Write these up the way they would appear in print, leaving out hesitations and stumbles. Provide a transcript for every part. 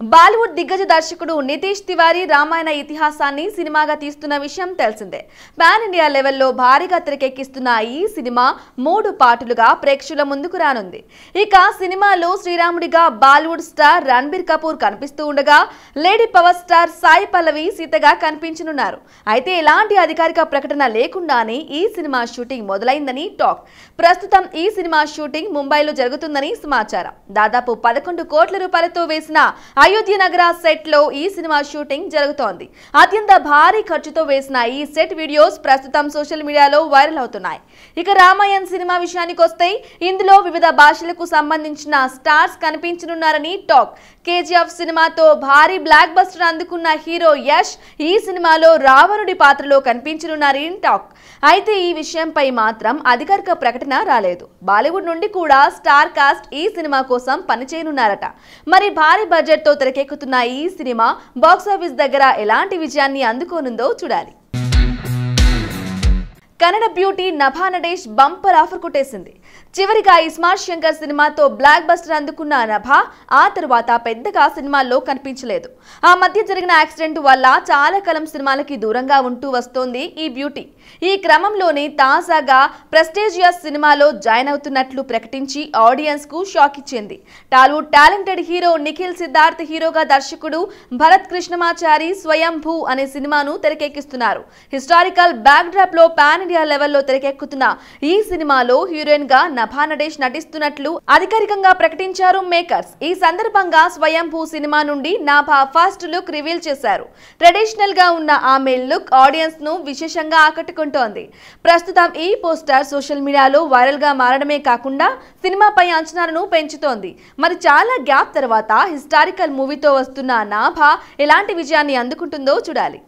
బాలీవుడ్ దిగ్గజ దర్శకుడు నితీష్ తివారీ రామాయణ ఇతిహాసాన్ని సినిమాగా తీస్తున్న విషయం తెలిసిందే. పాన్ ఇండియా లెవెల్లో భారీగా తెరకెక్కిస్తున్న ఈ సినిమా 3 పార్టులుగా ప్రేక్షకుల ముందుకు రానుంది. ఇక సినిమాలో శ్రీరాముడిగా బాలీవుడ్ స్టార్ రణబీర్ కపూర్ కనిపిస్తూ ఉండగా lady power star Sai Pallavi సీతగా కనిపించనున్నారు. అయితే ఎలాంటి అధికారిక ప్రకటన లేకుండానే ఈ సినిమా షూటింగ్ మొదలైందని టాక్. ప్రస్తుతం ఈ సినిమా షూటింగ్ ముంబైలో జరుగుతుందని సమాచారం. దాదాపు 11 కోట్ల రూపాయలతో వేసిన అయోధ్య నగర సెట్ లో ఈ సినిమా షూటింగ్ జరుగుతోంది. అత్యంత భారీ ఖర్చుతో వేసిన ఈ సెట్ వీడియోస్ ప్రస్తుతం సోషల్ మీడియాలో వైరల్ అవుతున్నాయి. ఇక రామాయణ్ సినిమా విషయానికి వస్తే ఇందులో వివిధ భాషలకు సంబంధించిన స్టార్స్ కనిపించనున్నారని టాక్. కేజీఎఫ్ సినిమాతో భారీ బ్లాక్ బస్టర్ అందుకున్న హీరో యష్ ఈ సినిమాలో రావణుడి పాత్రలో కనిపించనున్నారని టాక్. అయితే ఈ విషయంపై మాత్రం అధికారిక ప్రకటన రాలేదు. బాలీవుడ్ నుండి కూడా స్టార్ కాస్ట్ ఈ సినిమా కోసం పనిచేయనున్నారట. మరి భారీ బడ్జెట్ తో తెరకెక్కుతున్న ఈ సినిమా బాక్సాఫీస్ దగ్గర ఎలాంటి విజయాన్ని అందుకోనుందో చూడాలి. Kannada beauty Nabha Natesh bumper offer కొట్టేసింది. చివరిగా ఇస్మార్ట్ శంకర్ సినిమాతో బ్లాక్ బస్టర్ అందుకున్న నభా ఆ తరువాత పెద్దగా సినిమాల్లో కనిపించలేదు. ఆ మధ్య జరిగిన యాక్సిడెంట్ వల్ల చాలా కాలం సినిమాలకి దూరంగా ఉంటూ వస్తోంది ఈ బ్యూటీ. ఈ క్రమంలోనే తాజాగా ప్రెస్టీజియస్ సినిమాలో జాయిన్ అవుతున్నట్లు ప్రకటించి ఆడియన్స్ కు షాక్ ఇచ్చింది. టాలీవుడ్ టాలెంటెడ్ హీరో నిఖిల్ సిద్ధార్థ్ హీరోగా దర్శకుడు భరత్ కృష్ణమాచారి స్వయంభూ అనే సినిమాను తెరకెక్కిస్తున్నారు. హిస్టారికల్ బ్యాక్ డ్రాప్ లో పాన్ ఇండియా లెవెల్లో తెరకెక్కుతున్న ఈ సినిమాలో హీరోయిన్ గా నభా నడేష్ నటిస్తున్నట్లు అధికారికంగా ప్రకటించారు మేకర్స్. ఈ సందర్భంగా స్వయంభూ సినిమా నుండి నభా ఫస్ట్ లుక్ రివీల్ చేశారు. ట్రెడిషనల్ గా ఉన్న ఆమె లుక్ ఆడియన్స్ ను విశేషంగా ఆకట్టుకుంటోంది. ప్రస్తుతం ఈ పోస్టర్ సోషల్ మీడియాలో వైరల్ గా మారడమే కాకుండా సినిమాపై అంచనాలను పెంచుతోంది. మరి చాలా గ్యాప్ తర్వాత హిస్టారికల్ మూవీతో వస్తున్న నభా ఎలాంటి విజయాన్ని అందుకుంటుందో చూడాలి.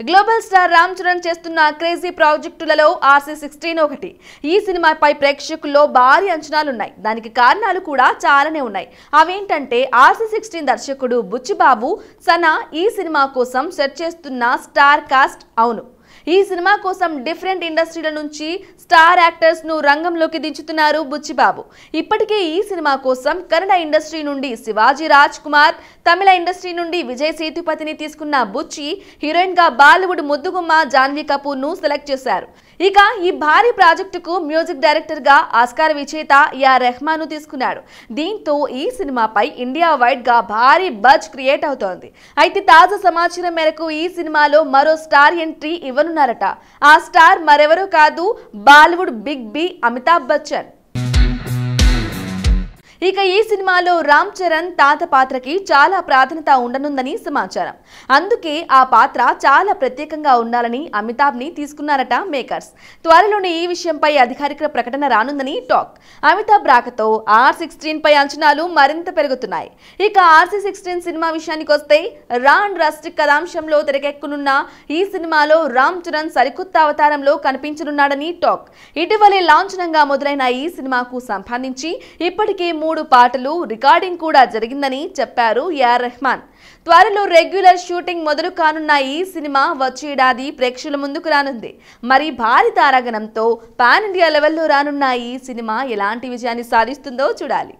గ్లోబల్ స్టార్ రామ్ చరణ్ చేస్తున్న క్రేజీ ప్రాజెక్టులలో RC16 ఒకటి. ఈ సినిమాపై ప్రేక్షకుల్లో భారీ అంచనాలున్నాయి. దానికి కారణాలు కూడా చాలానే ఉన్నాయి. అవేంటంటే RC16 దర్శకుడు బుచ్చిబాబు సనా ఈ సినిమా కోసం సెట్ చేస్తున్న స్టార్ కాస్ట్. అవును, ఈ సినిమా కోసం డిఫరెంట్ ఇండస్ట్రీల నుంచి స్టార్ యాక్టర్స్ ను రంగంలోకి దించుతున్నారు బుచ్చిబాబు. ఇప్పటికే ఈ సినిమా కోసం కన్నడ ఇండస్ట్రీ నుండి శివాజీ రాజ్ కుమార్, తమిళ ఇండస్ట్రీ నుండి విజయ్ సేతుపతిని తీసుకున్న బుచ్చి హీరోయిన్ గా బాలీవుడ్ ముద్దుగుమ్మ జాన్వీ కపూర్ ను సెలెక్ట్ చేశారు. ఇక ఈ భారీ ప్రాజెక్టుకు మ్యూజిక్ డైరెక్టర్ గా ఆస్కార్ విజేత AR రెహమాన్ ను తీసుకున్నాడు. దీంతో ఈ సినిమాపై ఇండియా వైడ్ గా భారీ బజ్ క్రియేట్ అవుతోంది. అయితే తాజా సమాచారం మేరకు ఈ సినిమాలో మరో స్టార్ ఎంట్రీ ఇవ్వనున్నారట. ఆ స్టార్ మరెవరో కాదు, బాలీవుడ్ బిగ్ బి అమితాబ్ బచ్చన్. ఇక ఈ సినిమాలో రామ్ చరణ్ తాత పాత్రకి చాలా ప్రాధాన్యత ఉండనుందని సమాచారం. అందుకే ఆ పాత్ర చాలా ప్రత్యేకంగా ఉండాలని అమితాబ్ ని తీసుకున్నారట మేకర్స్. త్వరలోనే ఈ విషయంపై అధికారిక ప్రకటన రానుందని టాక్. అమితాబ్ రాకతో R16 పై అంచనాలు మరింత పెరుగుతున్నాయి. ఇక RC16 సినిమా విషయానికి వస్తే రాన్ రస్టిక్ కథాంశంలో తెరకెక్కనున్న ఈ సినిమాలో రామ్ చరణ్ సరికొత్త అవతారంలో కనిపించనున్నాడని టాక్. ఇటీవలే లాంఛనంగా మొదలైన ఈ సినిమాకు సంబంధించి ఇప్పటికే 3 పాటలు రికార్డింగ్ కూడా జరిగిందని చెప్పారు AR రెహమాన్. త్వరలో రెగ్యులర్ షూటింగ్ మొదలు కానున్న ఈ సినిమా వచ్చే ఏడాది ప్రేక్షకుల ముందుకు రానుంది. మరి భారీ తారాగణంతో పాన్ ఇండియా లెవెల్లో రానున్న ఈ సినిమా ఎలాంటి విజయాన్ని సాధిస్తుందో చూడాలి.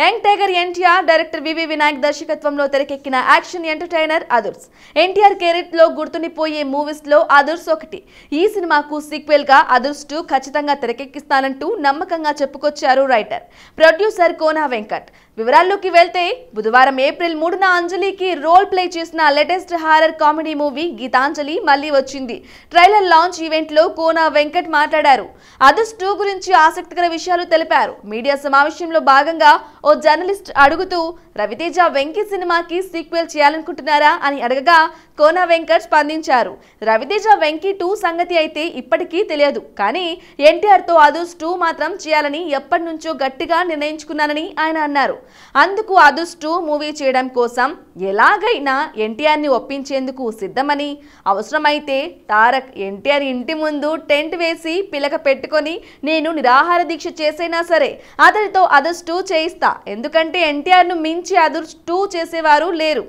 యంగ్ టైగర్ ఎన్టీఆర్ డైరెక్టర్ వివి వినాయక్ దర్శకత్వంలో తెరకెక్కిన యాక్షన్ ఎంటర్టైనర్ అదుర్స్. ఎన్టీఆర్ కెరీర్ లో గుర్తుండిపోయే మూవీస్ లో అదుర్స్ ఒకటి. ఈ సినిమాకు సీక్వెల్ గా అదుర్స్ 2 ఖచ్చితంగా తెరకెక్కిస్తానంటూ నమ్మకంగా చెప్పుకొచ్చారు రైటర్, ప్రొడ్యూసర్ కోన వెంకట్. వివరాల్లోకి వెళ్తే బుధవారం ఏప్రిల్ 3న అంజలికి రోల్ ప్లే చేసిన latest horror comedy movie Geethanjali మళ్లీ వచ్చింది. ట్రైలర్ లాంచ్ ఈవెంట్ లో కోన వెంకట్ మాట్లాడారు. అదుర్స్ 2 గురించి ఆసక్తికర విషయాలు తెలిపారు. మీడియా సమావేశంలో భాగంగా ఓ జర్నలిస్ట్ అడుగుతూ రవితేజ వెంకీ సినిమాకి సీక్వెల్ చేయాలనుకుంటున్నారా అని అడగగా కోన వెంకట్ స్పందించారు. రవితేజ వెంకీ 2 సంగతి అయితే ఇప్పటికీ తెలియదు, కానీ ఎన్టీఆర్ తో అదుర్స్ 2 మాత్రం చేయాలని ఎప్పటి నుంచో గట్టిగా నిర్ణయించుకున్నానని ఆయన అన్నారు. అందుకు అదుర్స్ 2 మూవీ చేయడం కోసం ఎలాగైనా ఎన్టీఆర్ ని ఒప్పించేందుకు సిద్ధమని, అవసరమైతే తారక్ ఎన్టీఆర్ ఇంటి ముందు టెంట్ వేసి పిలక పెట్టుకొని నేను నిరాహార దీక్ష చేసైనా సరే అతడితో అదుర్స్ 2 చేయిస్తా, ఎందుకంటే ఎన్టీఆర్ ను మించి అదుర్స్ 2 చేసేవారు లేరు.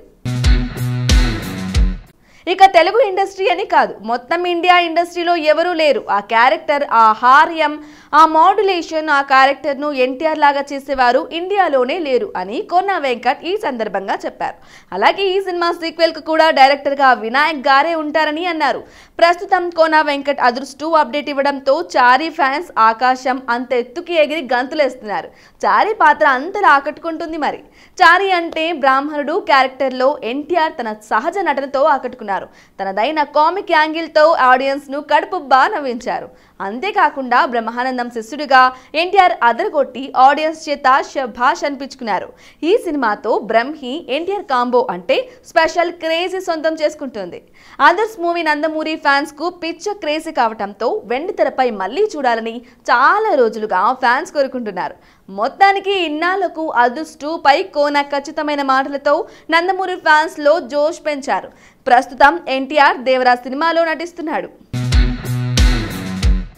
ఇక తెలుగు ఇండస్ట్రీ అని కాదు, మొత్తం ఇండియా ఇండస్ట్రీలో ఎవరూ లేరు ఆ క్యారెక్టర్, ఆ హార్యం, ఆ మాడ్యులేషన్, ఆ క్యారెక్టర్ను ఎన్టీఆర్ లాగా చేసేవారు ఇండియాలోనే లేరు అని కోన వెంకట్ ఈ సందర్భంగా చెప్పారు. అలాగే ఈ సినిమా సీక్వెల్ కు కూడా డైరెక్టర్ గా వినాయక్ గారే ఉంటారని అన్నారు. ప్రస్తుతం కోన వెంకట్ అదృష్టు అప్డేట్ ఇవ్వడంతో చారీ ఫ్యాన్స్ ఆకాశం అంత ఎత్తుకి ఎగిరి గంతులేస్తున్నారు. చారీ పాత్ర అంతలా ఆకట్టుకుంటుంది. మరి చారీ అంటే బ్రాహ్మణుడు క్యారెక్టర్లో ఎన్టీఆర్ తన సహజ నటనతో ఆకట్టుకున్నారు. తనదైన కామిక్ యాంగిల్ తో ఆడియన్స్ ను కడుపుబ్బా నవ్వించారు. అంతేకాకుండా బ్రహ్మానందం శిష్యుడిగా ఎన్టీఆర్ అదరగొట్టి ఆడియన్స్ చేత శభాష్ అనిపించుకున్నారు. ఈ సినిమాతో బ్రహ్మి ఎన్టీఆర్ కాంబో అంటే స్పెషల్ క్రేజీ సొంతం చేసుకుంటుంది. అదర్స్ మూవీ నందమూరి ఫ్యాన్స్ కు పిచ్చ క్రేజీ కావటంతో వెండి తెరపై మళ్లీ చూడాలని చాలా రోజులుగా ఫ్యాన్స్ కోరుకుంటున్నారు. మొత్తానికి ఇన్నాళ్లకు అదర్స్ 2 పై కోన ఖచ్చితమైన మాటలతో నందమూరి ఫ్యాన్స్ లో జోష్ పెంచారు. ప్రస్తుతం ఎన్టీఆర్ దేవరాజ్ సినిమాలో నటిస్తున్నాడు.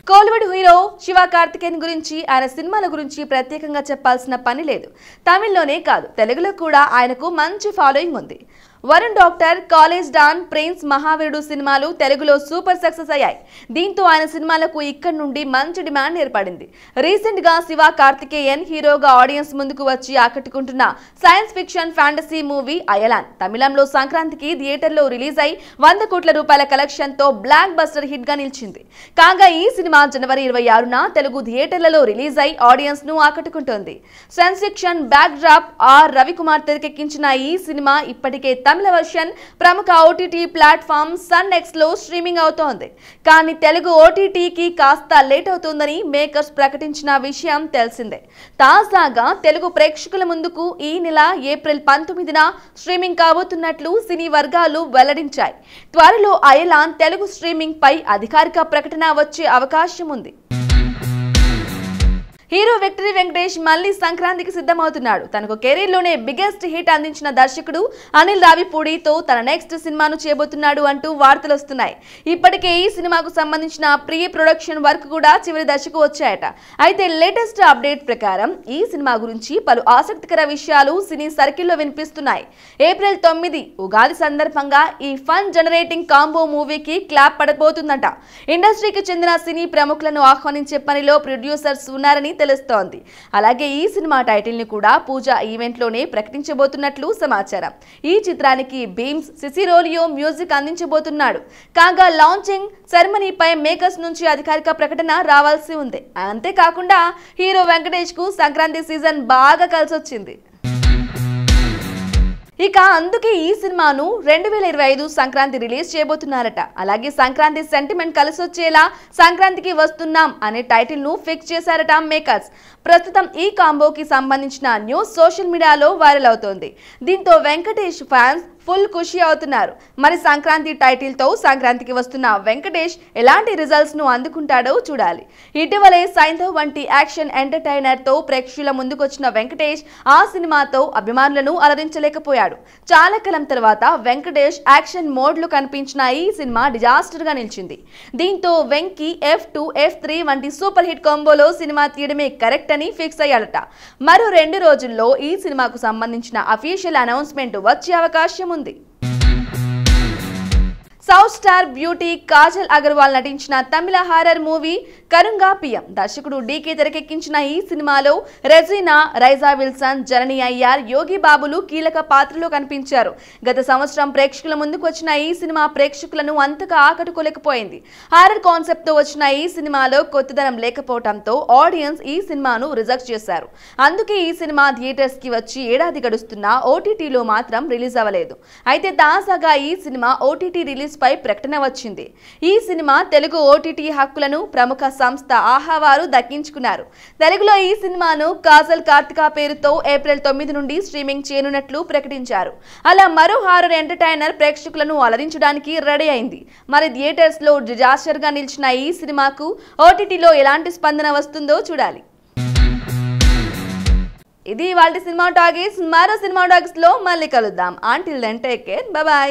కోలీవుడ్ హీరో శివ కార్తికేయన్ గురించి, ఆయన సినిమాల గురించి ప్రత్యేకంగా చెప్పాల్సిన పని లేదు. తమిళ్లోనే కాదు, తెలుగులో కూడా ఆయనకు మంచి ఫాలోయింగ్ ఉంది. Varun doctor, college don, prince, Mahaveerudu సినిమాలు తెలుగులో సూపర్ సక్సెస్ అయ్యాయి. దీంతో ఆయన సినిమాలకు ఇక్కడి నుండి మంచి డిమాండ్ ఏర్పడింది. రీసెంట్ గా శివ కార్తికేయన్ హీరోగా ఆడియన్స్ ముందుకు వచ్చి ఆకట్టుకుంటున్న science fiction fantasy movie Ayalaan తమిళంలో సంక్రాంతికి థియేటర్లో రిలీజ్ అయి 100 కోట్ల రూపాయల కలెక్షన్ తో బ్లాక్ బస్టర్ హిట్ గా నిలిచింది. కాగా ఈ సినిమా జనవరి 26న తెలుగు థియేటర్లలో రిలీజ్ అయి ఆడియన్స్ ను ఆకట్టుకుంటోంది. Science fiction backdrop R Ravikumar తెరకెక్కించిన ఈ సినిమా ఇప్పటికే తమిళ వర్షన్ ప్రముఖ ఓటీటీ ప్లాట్ఫామ్ సన్ నెక్స్ట్ లో స్ట్రీమింగ్ అవుతోంది. కానీ తెలుగు ఓటీటీకి కాస్త లేట్ అవుతుందని మేకర్స్ ప్రకటించిన విషయం తెలిసిందే. తాజాగా తెలుగు ప్రేక్షకుల ముందుకు ఈ నెల ఏప్రిల్ 19న స్ట్రీమింగ్ కాబోతున్నట్లు సినీ వర్గాలు వెల్లడించాయి. త్వరలో అయలాన్ తెలుగు స్ట్రీమింగ్ పై అధికారిక ప్రకటన వచ్చే అవకాశం ఉంది. హీరో విక్టరీ వెంకటేష్ మళ్లీ సంక్రాంతికి సిద్ధమవుతున్నాడు. తనకు కెరీర్ లోనే బిగ్గెస్ట్ హిట్ అందించిన దర్శకుడు అనిల్ రావిపూడితో తన నెక్స్ట్ సినిమాను చేయబోతున్నాడు అంటూ వార్తలు వస్తున్నాయి. ఇప్పటికే ఈ సినిమాకు సంబంధించిన ప్రీ ప్రొడక్షన్ వర్క్ కూడా చివరి దశకు వచ్చాయట. అయితే లేటెస్ట్ అప్డేట్ ప్రకారం ఈ సినిమా గురించి పలు ఆసక్తికర విషయాలు సినీ సర్కిల్లో వినిపిస్తున్నాయి. ఏప్రిల్ 9 ఉగాది సందర్భంగా ఈ ఫన్ జనరేటింగ్ కాంబో మూవీకి క్లాప్ పడబోతుందట. ఇండస్ట్రీకి చెందిన సినీ ప్రముఖులను ఆహ్వానించే పనిలో ప్రొడ్యూసర్స్ ఉన్నారని తెలుస్తోంది. అలాగే ఈ సినిమా టైటిల్ ని కూడా పూజ ఈవెంట్ లోనే ప్రకటించబోతున్నట్లు సమాచారం. ఈ చిత్రానికి బీమ్స్ సిసిరోలియో మ్యూజిక్ అందించబోతున్నాడు. కాగా లాంచింగ్ సెరమనీపై మేకర్స్ నుంచి అధికారిక ప్రకటన రావాల్సి ఉంది. అంతేకాకుండా హీరో వెంకటేష్ కు సంక్రాంతి సీజన్ బాగా కలిసొచ్చింది. ఇక అందుకే ఈ సినిమాను 2025 సంక్రాంతి రిలీజ్ చేయబోతున్నారట. అలాగే సంక్రాంతి సెంటిమెంట్ కలిసొచ్చేలా సంక్రాంతికి వస్తున్నాం అనే టైటిల్ ను ఫిక్స్ చేశారట మేకర్స్. ప్రస్తుతం ఈ కాంబోకి సంబంధించిన న్యూస్ సోషల్ మీడియాలో వైరల్ అవుతోంది. దీంతో వెంకటేష్ ఫ్యాన్స్ ఫుల్ ఖుషి అవుతున్నారు. మరి సంక్రాంతి టైటిల్ తో సంక్రాంతికి వస్తున్న వెంకటేష్ ఎలాంటి రిజల్ట్స్ ను అందుకుంటాడో చూడాలి. ఇటీవలే సైంధవ్ వంటి యాక్షన్ ఎంటర్టైనర్ తో ప్రేక్షకుల ముందుకొచ్చిన వెంకటేష్ ఆ సినిమాతో అభిమానులను అలరించలేకపోయాడు. చాలా కాలం తర్వాత వెంకటేష్ యాక్షన్ మోడ్ లో కనిపించిన ఈ సినిమా డిజాస్టర్ గా నిలిచింది. దీంతో వెంకీ F2, F3 వంటి సూపర్ హిట్ కాంబోలో సినిమా తీయడమే కరెక్ట్ అని ఫిక్స్ అయ్యాడట. మరో 2 రోజుల్లో ఈ సినిమాకు సంబంధించిన అఫీషియల్ అనౌన్స్మెంట్ వచ్చే అవకాశం ఉంది. South star beauty Kajal Agarwal నటించిన తమిళ హారర్ మూవీ కరుంగా పిఎం దర్శకుడు డీకే తెరకెక్కించిన ఈ సినిమాలో రెజీనా, రైజా విల్సన్, జనని అయ్యార్, యోగి బాబులు కీలక పాత్రలో కనిపించారు. గత సంవత్సరం ప్రేక్షకుల ముందుకు వచ్చిన ఈ సినిమా ప్రేక్షకులను అంతగా ఆకట్టుకోలేకపోయింది. హారర్ కాన్సెప్ట్ తో వచ్చిన ఈ సినిమాలో కొత్తదనం లేకపోవడంతో ఆడియన్స్ ఈ సినిమాను రిజెక్ట్ చేశారు. అందుకే ఈ సినిమా థియేటర్స్ కి వచ్చి ఏడాది గడుస్తున్నా ఓటీటీలో మాత్రం రిలీజ్ అవ్వలేదు. అయితే తాజాగా ఈ సినిమా ఓటీటీ రిలీజ్ పై ప్రకటన వచ్చింది. ఈ సినిమా తెలుగు ఓటీటీ హక్కులను ప్రముఖ సంస్థ ఆహా వారు దక్కించుకున్నారు. తెలుగులో ఈ సినిమాను కాజల్ కార్తిక పేరుతో ఏప్రిల్ 9 నుండి స్ట్రీమింగ్ చేయనున్నట్లు ప్రకటించారు. అలా మరో హారర్ ఎంటర్టైనర్ ప్రేక్షకులను అలరించడానికి రెడీ అయింది. మరి థియేటర్స్ లో డిజాస్టర్ గా నిలిచిన ఈ సినిమాకు ఓటీటీలో ఎలాంటి స్పందన వస్తుందో చూడాలి. ఇది ఇవాల్టి సినిమా టాకీస్. మరో సినిమా టాకీస్ లో మళ్ళీ కలుద్దాం. Until then take care, bye by.